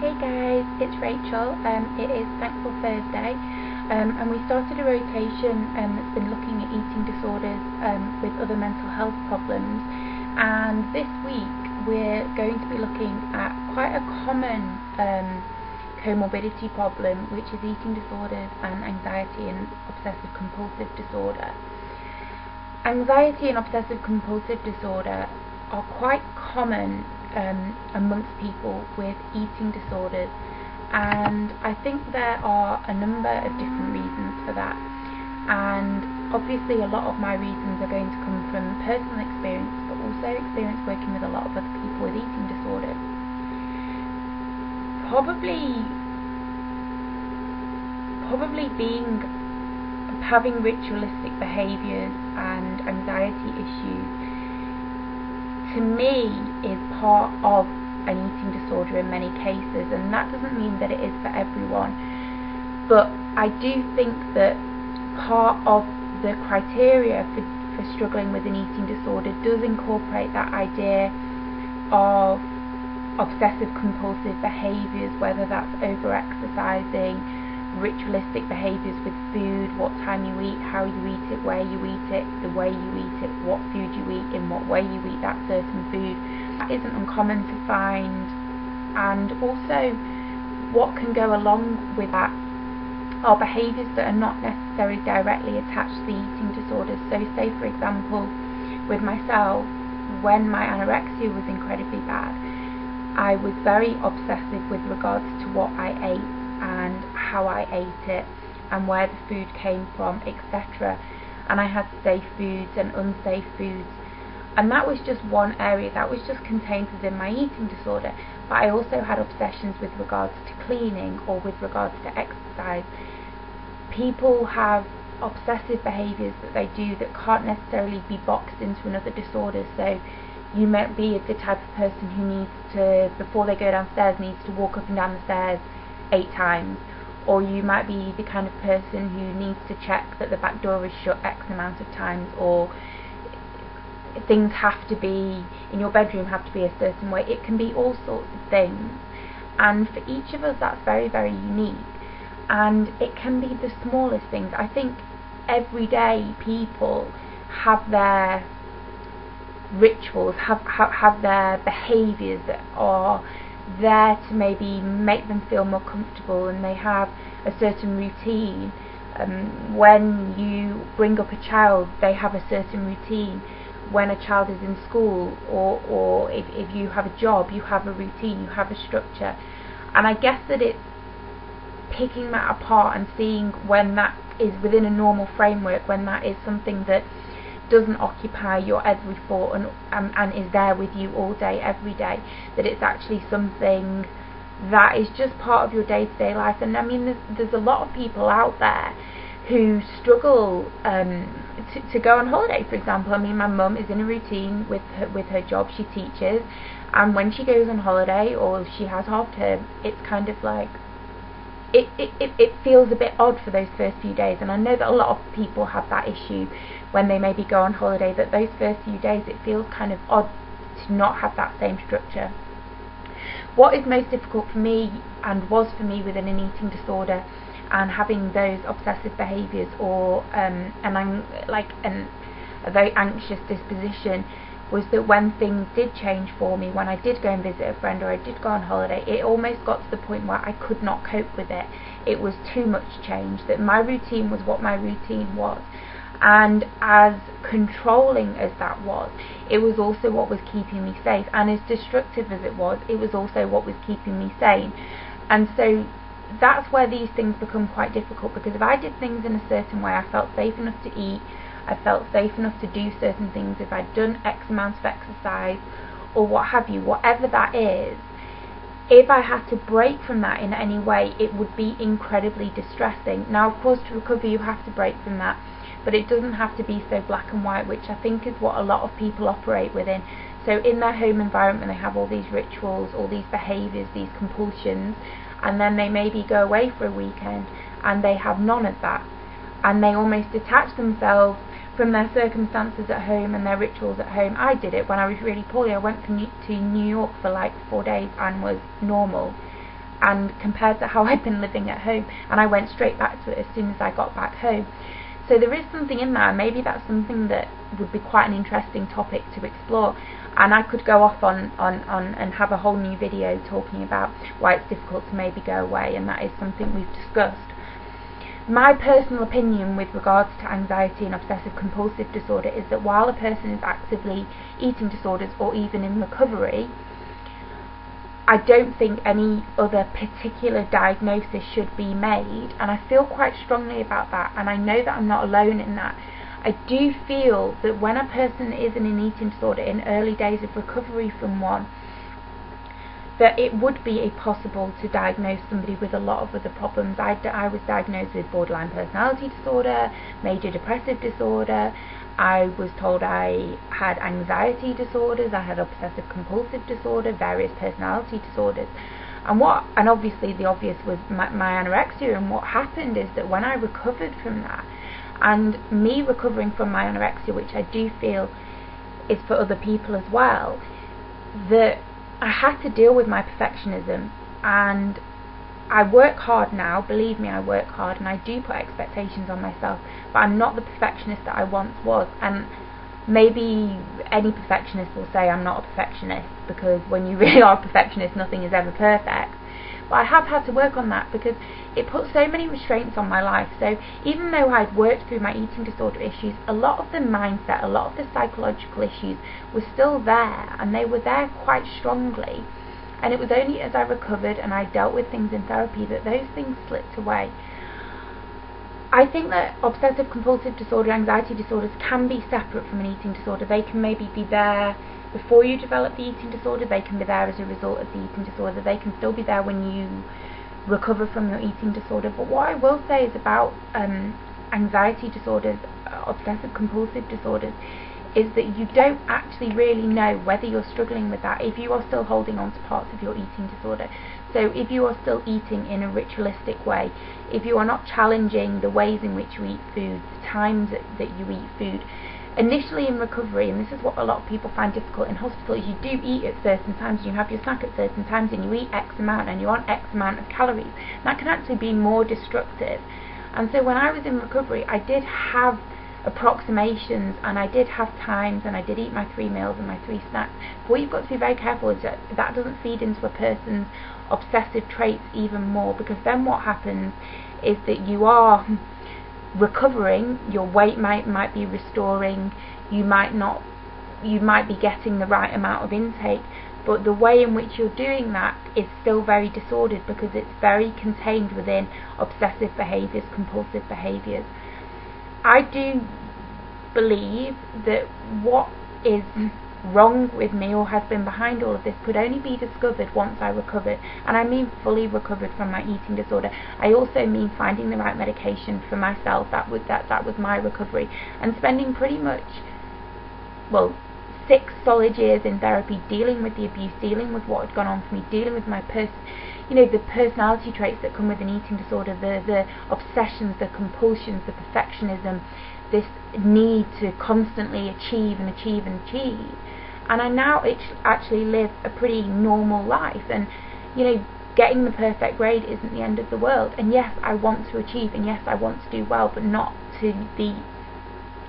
Hey guys, it's Rachel. It is Thankful Thursday, and we started a rotation that's been looking at eating disorders with other mental health problems. And this week we're going to be looking at quite a common comorbidity problem, which is eating disorders and anxiety and obsessive compulsive disorder. Anxiety and obsessive compulsive disorder are quite common amongst people with eating disorders, and I think there are a number of different reasons for that, and obviously a lot of my reasons are going to come from personal experience, but also experience working with a lot of other people with eating disorders. Probably having ritualistic behaviours and anxiety issues, to me, is part of an eating disorder in many cases, and that doesn't mean that it is for everyone, but I do think that part of the criteria for struggling with an eating disorder does incorporate that idea of obsessive compulsive behaviours, whether that's over-exercising, ritualistic behaviours with food, what time you eat, how you eat it, where you eat it, the way you eat it, what food you eat, in what way you eat that certain food. That isn't uncommon to find, and also what can go along with that are behaviours that are not necessarily directly attached to the eating disorders. So say for example with myself, when my anorexia was incredibly bad, I was very obsessive with regards to what I ate and how I ate it and where the food came from, etc. And I had safe foods and unsafe foods, and that was just one area, that was just contained within my eating disorder. But I also had obsessions with regards to cleaning or with regards to exercise. People have obsessive behaviours that they do that can't necessarily be boxed into another disorder. So you might be the type of person who needs to, before they go downstairs, needs to walk up and down the stairs 8 times, or you might be the kind of person who needs to check that the back door is shut X amount of times, or things have to be in your bedroom, have to be a certain way. It can be all sorts of things, and for each of us that's very, very unique, and it can be the smallest things. I think everyday people have their rituals, have their behaviours that are there to maybe make them feel more comfortable, and they have a certain routine. When you bring up a child, they have a certain routine. When a child is in school, or if you have a job, you have a routine, you have a structure. And I guess that it's picking that apart and seeing when that is within a normal framework, when that is something that doesn't occupy your every thought and is there with you all day, every day, that it's actually something that is just part of your day-to-day life. And I mean, there's a lot of people out there who struggle to go on holiday, for example. I mean, my mum is in a routine with her job. She teaches, and when she goes on holiday or she has half term, it's kind of like it feels a bit odd for those first few days. And I know that a lot of people have that issue when they maybe go on holiday, that those first few days it feels kind of odd to not have that same structure. What is most difficult for me, and was for me within an eating disorder and having those obsessive behaviours, or a very anxious disposition, was that when things did change for me, when I did go and visit a friend or I did go on holiday, it almost got to the point where I could not cope with it. It was too much change, that my routine was what my routine was. And as controlling as that was, it was also what was keeping me safe. And as destructive as it was also what was keeping me sane. And so that's where these things become quite difficult, because if I did things in a certain way, I felt safe enough to eat, I felt safe enough to do certain things, if I'd done X amount of exercise or what have you, whatever that is, if I had to break from that in any way, it would be incredibly distressing. Now, of course, to recover you have to break from that, but it doesn't have to be so black and white, which I think is what a lot of people operate within. So in their home environment, they have all these rituals, all these behaviours, these compulsions, and then they maybe go away for a weekend and they have none of that, and they almost detach themselves from their circumstances at home and their rituals at home. I did it when I was really poorly. I went to New York for like 4 days and was normal, and compared to how I'd been living at home, and I went straight back to it as soon as I got back home. So there is something in there. Maybe that's something that would be quite an interesting topic to explore, and I could go off on and have a whole new video talking about why it's difficult to maybe go away, and that is something we've discussed. My personal opinion with regards to anxiety and obsessive compulsive disorder is that while a person is actively eating disorders or even in recovery, I don't think any other particular diagnosis should be made, and I feel quite strongly about that, and I know that I'm not alone in that. I do feel that when a person is in an eating disorder in early days of recovery from one, that it would be possible to diagnose somebody with a lot of other problems. I was diagnosed with borderline personality disorder, major depressive disorder. I was told I had anxiety disorders, I had obsessive compulsive disorder, various personality disorders. And obviously the obvious was my anorexia. And what happened is that when I recovered from that, and me recovering from my anorexia, which I do feel is for other people as well, that I had to deal with my perfectionism. And I work hard now, believe me, I work hard, and I do put expectations on myself, but I'm not the perfectionist that I once was. And maybe any perfectionist will say I'm not a perfectionist, because when you really are a perfectionist, nothing is ever perfect. But I have had to work on that because it put so many restraints on my life. So even though I'd worked through my eating disorder issues, a lot of the mindset, a lot of the psychological issues were still there, and they were there quite strongly. And it was only as I recovered and I dealt with things in therapy that those things slipped away. I think that obsessive compulsive disorder, anxiety disorders can be separate from an eating disorder. They can maybe be there before you develop the eating disorder, they can be there as a result of the eating disorder, they can still be there when you recover from your eating disorder. But what I will say is about anxiety disorders, obsessive compulsive disorders, is that you don't actually really know whether you're struggling with that if you are still holding on to parts of your eating disorder. So if you are still eating in a ritualistic way, if you are not challenging the ways in which you eat food, the times that you eat food, initially in recovery, and this is what a lot of people find difficult in hospital, is you do eat at certain times, you have your snack at certain times, and you eat X amount, and you're on X amount of calories. That can actually be more destructive. And so when I was in recovery, I did have approximations, and I did have times, and I did eat my 3 meals and my 3 snacks. But what you've got to be very careful is that that doesn't feed into a person's obsessive traits even more, because then what happens is that you are recovering, your weight might be restoring, you might be getting the right amount of intake, but the way in which you're doing that is still very disordered because it's very contained within obsessive behaviours, compulsive behaviours. I do believe that what is wrong with me or has been behind all of this could only be discovered once I recovered, and I mean fully recovered from my eating disorder. I also mean finding the right medication for myself. That was my recovery, and spending pretty much 6 solid years in therapy, dealing with the abuse, dealing with what had gone on for me, dealing with my the personality traits that come with an eating disorder, the obsessions, the compulsions, the perfectionism, this need to constantly achieve and achieve and achieve. And I now actually live a pretty normal life, and getting the perfect grade isn't the end of the world. And yes, I want to achieve, and yes, I want to do well, but not to the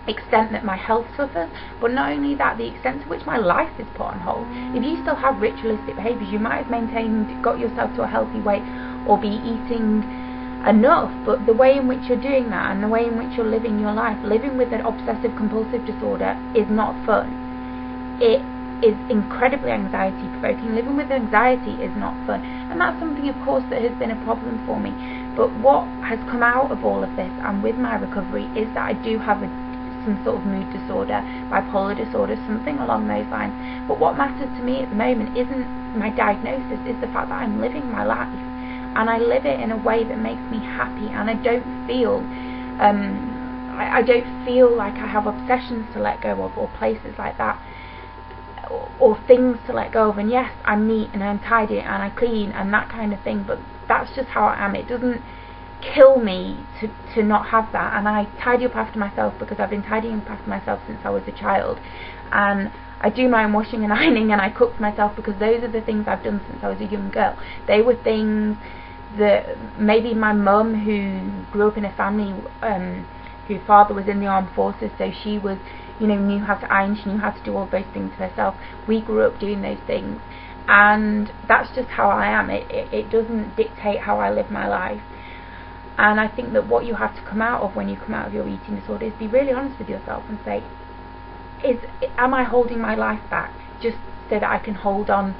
extent that my health suffers. But not only that, the extent to which my life is put on hold. If you still have ritualistic behaviours, you might have got yourself to a healthy weight or be eating enough, but the way in which you're doing that and the way in which you're living your life, living with an obsessive compulsive disorder is not fun. It is incredibly anxiety provoking. Living with anxiety is not fun, and that's something of course that has been a problem for me. But what has come out of all of this and with my recovery is that I do have some sort of mood disorder, bipolar disorder, something along those lines. But what matters to me at the moment isn't my diagnosis, is the fact that I'm living my life, and I live it in a way that makes me happy, and I don't feel like I have obsessions to let go of, or places like that, or things to let go of. And yes, I'm neat and I'm tidy and I clean and that kind of thing, but that's just how I am. It doesn't kill me to not have that, and I tidy up after myself because I've been tidying up after myself since I was a child, and I do my own washing and ironing, and I cook for myself, because those are the things I've done since I was a young girl. They were things that maybe my mum, who grew up in a family whose father was in the armed forces, so she was, you know, knew how to iron, she knew how to do all those things herself. We grew up doing those things, and that's just how I am. It doesn't dictate how I live my life. And I think that what you have to come out of when you come out of your eating disorder is be really honest with yourself and say, am I holding my life back just so that I can hold on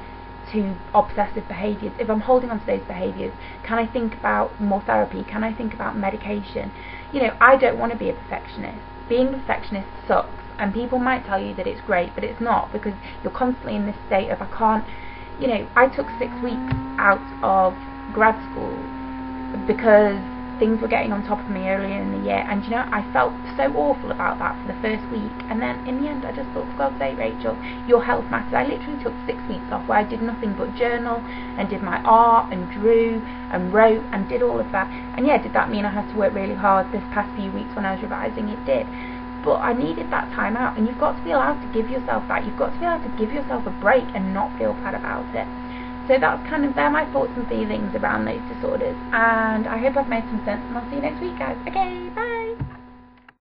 to obsessive behaviours? If I'm holding on to those behaviours, can I think about more therapy? Can I think about medication? You know, I don't want to be a perfectionist. Being a perfectionist sucks, and people might tell you that it's great, but it's not, because you're constantly in this state of, I can't, you know, I took 6 weeks out of grad school because things were getting on top of me earlier in the year, and you know, I felt so awful about that for the first week, and then in the end I just thought, for God's sake, Rachel, your health matters. I literally took 6 weeks off where I did nothing but journal and did my art and drew and wrote and did all of that. And yeah, did that mean I had to work really hard this past few weeks when I was revising? It did, but I needed that time out, and you've got to be allowed to give yourself that. You've got to be allowed to give yourself a break and not feel bad about it. So that's kind of, they're my thoughts and feelings around those disorders, and I hope I've made some sense, and I'll see you next week, guys. Okay, bye!